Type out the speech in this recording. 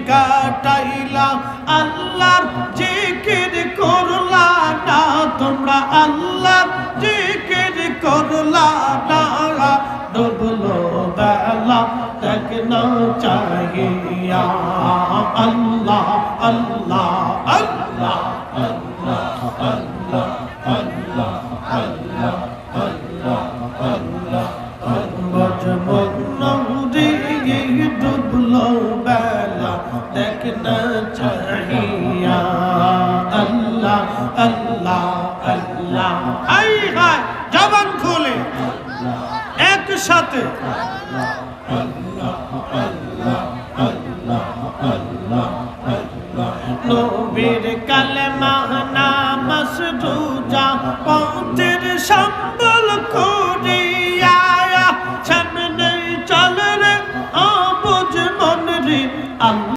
কাটাইলা আল্লাহর জিকির করলা না তোমরা আল্লাহর জিকির করলা না ডুবলো বেলা দেখনো চাহিয়া আল্লাহ আল্লাহ আল্লাহ আল্লাহ আল্লাহ আল্লাহ আল্লাহ আল্লাহ আল্লাহ বজবন নূরে ডুবলো বেলা দেখনা চাহিয়া আল্লাহ আল্লাহ আল্লাহ হাই হাই জবান খুলে একসাথে নবীর কালেমা নামাজ রোজা পথের সম্বল করিয়া সামনে চল রে আবুজ মন রে